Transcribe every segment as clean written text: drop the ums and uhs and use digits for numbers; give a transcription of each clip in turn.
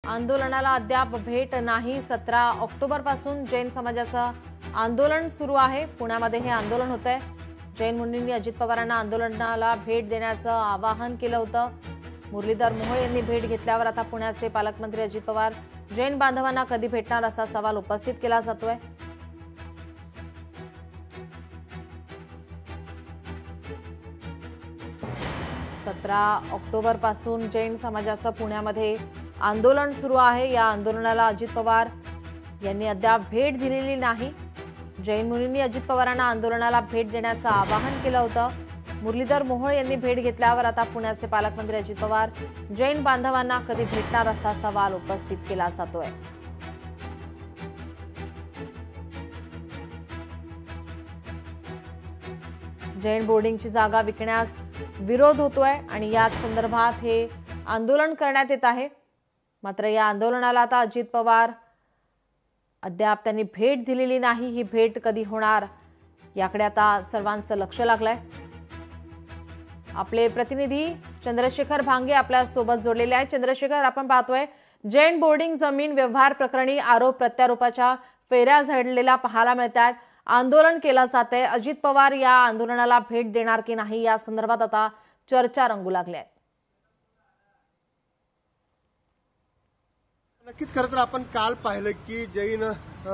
आंदोलनाला अद्याप भेट नाही। 17 ऑक्टोबर पासून जैन समाजाचं आंदोलन सुरू आहे। पुण्यामध्ये हे आंदोलन होतंय। जैन मुनींनी अजित पवारांना आंदोलनाला भेट देण्याचं आवाहन केलं होतं। मुरलीधर मोहोळ यांनी भेट घेतल्यावर आता पुण्याचे पालकमंत्री अजित पवार जैन बांधवांना कधी भेटणार असा सवाल उपस्थित केला जातोय। सतरा ऑक्टोबर पासून जैन समाजाचं पुण्यामध्ये आंदोलन सुरू आहे। या आंदोलनाला अजित पवार यांनी अद्याप भेट दिलेली नाही। जैन मुनींनी अजित पवारांना आंदोलनाला भेट देण्याचं आवाहन केलं होतं। मुरलीधर मोहोळ यांनी भेट घेतल्यावर आता पुण्याचे पालकमंत्री अजित पवार जैन बांधवांना कधी भेटणार असा सवाल उपस्थित केला जातोय। जैन बोर्डिंगची जागा विकण्यास विरोध होतोय आणि याच संदर्भात हे आंदोलन करण्यात येत आहे। मात्र या आंदोलनाला आता अजित पवार अद्याप त्यांनी भेट दिलेली नाही। ही भेट कधी होणार याकडे आता सर्वांचं लक्ष लागलंय। आपले प्रतिनिधी चंद्रशेखर भांगे आपल्या सोबत जोडलेले आहेत। चंद्रशेखर, आपण पाहतोय जैन बोर्डिंग जमीन व्यवहार प्रकरणी आरोप प्रत्यारोपाच्या फेऱ्या झडलेल्या पाहायला मिळतात। आंदोलन केलं जातंय। अजित पवार या आंदोलनाला भेट देणार की नाही या संदर्भात आता चर्चा रंगू लागल्या आहेत। नक्कीच खरं तर आपण काल पाहिलं की जैन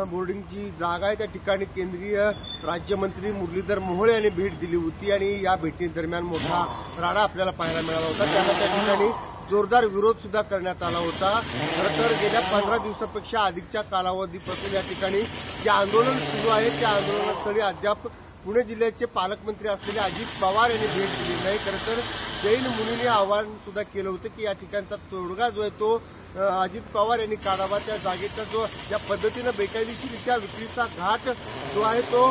बोर्डिंगची जागा आहे त्या ठिकाणी केंद्रीय राज्यमंत्री मुरलीधर मोहोळ यांनी भेट दिली होती आणि या भेटीदरम्यान मोठा राडा आपल्याला पाहायला मिळाला होता। त्यांना त्या ठिकाणी जोरदार विरोध सुद्धा करण्यात आला होता। खरं तर गेल्या 15 दिवसापेक्षा अधिकच्या कालावधीपासून या ठिकाणी जे आंदोलन सुरू आहे त्या आंदोलनास्थळी अद्याप पुणे जिल्ह्याचे पालकमंत्री असलेले अजित पवार यांनी भेट दिली नाही। खरं तर जैन मुनींनी आवाहन सुद्धा केलं होतं की या ठिकाणचा तोडगा जो आहे तो अजित पवार यांनी काढावा। त्या जागेचा जो ज्या पद्धतीनं बेकायदेशीरित्या विक्रीचा घाट जो आहे तो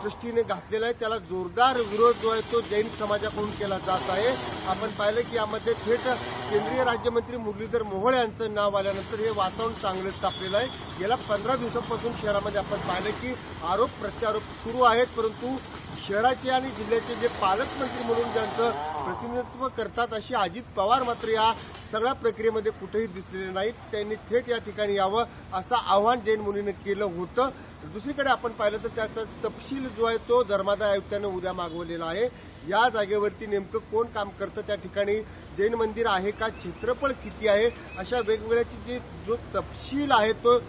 ट्रस्टीने घातलेला आहे त्याला जोरदार विरोध जो आहे तो जैन समाजाकडून केला जात आहे। आपण पाहिलं की यामध्ये थेट केंद्रीय राज्यमंत्री मुरलीधर मोहोळ यांचं नाव आल्यानंतर हे वातावरण चांगलंच तापलेलं आहे। गेल्या 15 दिवसांपासून शहरामध्ये आपण पाहिलं की आरोप प्रत्यारोप सुरू आहेत, परंतु शहराचे आणि जिल्ह्याचे जे पालकमंत्री म्हणून ज्यांचं प्रतिनिधित्व करतात अशी अजित पवार मात्र या सगळ्या प्रक्रियेमध्ये कुठेही दिसलेले नाहीत। त्यांनी थेट या ठिकाणी यावं असं आवाहन जैन मुनीने केलं होतं। दुसरीकडे आपण पाहिलं तर त्याचा तपशील जो आहे तो धर्मादाय आयुक्तांनी उद्या मागवलेला आहे। या जागेवरती नेमकं कोण काम करतं, त्या ठिकाणी जैन मंदिर आहे का, क्षेत्रफळ किती आहे, अशा वेगवेगळ्याची जो तपशील आहे तो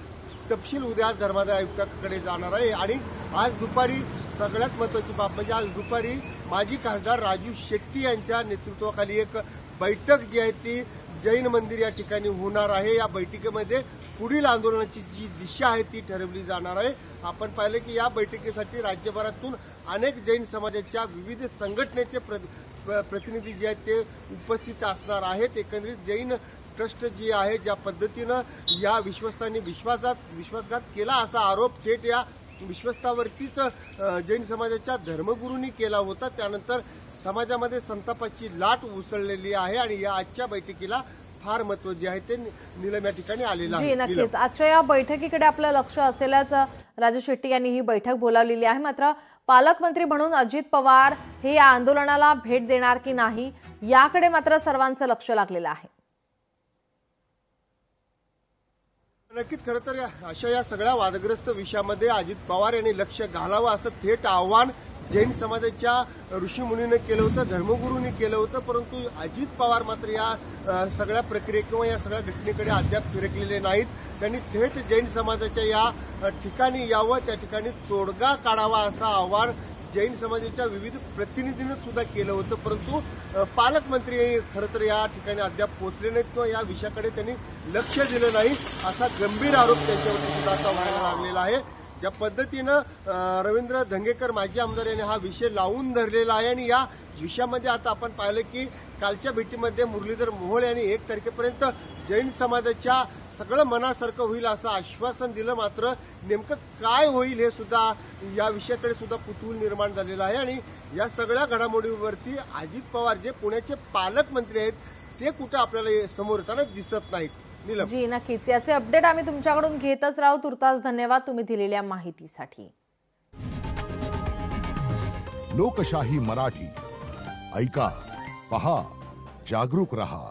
तपशील उद्या धर्मादाय आयुक्तांकडे जाणार आहे। आणि आज दुपारी सगळ्यात महत्त्वाची बाब म्हणजे आज दुपारी माजी खासदार राजू शेट्टी यांच्या नेतृत्वाखाली एक बैठक जी आहे ती जैन मंदिर या ठिकाणी होणार आहे। या बैठकीमध्ये पुढील आंदोलनाची जी दिशा आहे ती ठरवली जाणार आहे। आपण पाहिलं की या बैठकीसाठी राज्यभरातून अनेक जैन समाजाच्या विविध संघटनेचे प्रतिनिधी जे आहेत ते उपस्थित असणार आहेत। एकंदरीत जैन ट्रस्ट जी आहे ज्या पद्धतीनं या विश्वस्तांनी विश्वासघात केला असा आरोप थेट या विश्वस्तावरतीच जैन समाजाच्या धर्मगुरूंनी केला होता। त्यानंतर समाजामध्ये संतापाची लाट उसळलेली आहे आणि या आजच्या बैठकीला फार महत्त्व जे आहे ते नीलम या ठिकाणी आलेलं आहे। नक्कीच आजच्या या बैठकीकडे आपलं लक्ष असेलच। राजू शेट्टी यांनी ही बैठक बोलावलेली आहे। मात्र पालकमंत्री म्हणून अजित पवार हे या आंदोलनाला भेट देणार की नाही याकडे मात्र सर्वांचं लक्ष लागलेलं आहे। नक्कीच खरं तर अशा या सगळ्या वादग्रस्त विषयामध्ये अजित पवार यांनी लक्ष घालावं असं थेट आव्हान जैन समाजाच्या ऋषीमुनीने केलं होतं, धर्मगुरूंनी केलं होतं। परंतु अजित पवार मात्र या सगळ्या प्रक्रिये किंवा या सगळ्या घटनेकडे अद्याप फिरकलेले नाहीत। त्यांनी थेट जैन समाजाच्या या ठिकाणी यावं, त्या ठिकाणी तोडगा काढावा असं आव्हान जैन समाजाच्या विविध प्रतिनिधींनी सुद्धा केलं होतं। परंतु पालकमंत्री खरं तर या ठिकाणी अद्याप पोहोचले नाहीत किंवा या विषयाकडे त्यांनी लक्ष दिलं नाही असा गंभीर आरोप त्यांच्यावरती सुद्धा आता व्हायला लागलेला आहे। ज्या पद्धतीनं रवींद्र धंगेकर माजी आमदार यांनी हा विषय लावून धरलेला आहे आणि या विषयामध्ये आता आपण पाहिलं की कालच्या भेटीमध्ये मुरलीधर मोहोळ यांनी 1 तारखेपर्यंत जैन समाजाच्या सगळं मनासारखं होईल असं आश्वासन दिलं। मात्र नेमकं काय होईल हे सुद्धा या विषयाकडे सुद्धा कुतूहल निर्माण झालेलं आहे आणि या सगळ्या घडामोडीवरती अजित पवार जे पुण्याचे पालकमंत्री आहेत ते कुठं आपल्याला समोर येताना दिसत नाहीत। जी नक्कीच, याचे अपडेट आम्ही तुमच्याकडून घेतच राहू। तुर्तास धन्यवाद तुम्ही दिलेल्या माहितीसाठी। लोकशाही मराठी ऐका, पहा, जागरूक रहा।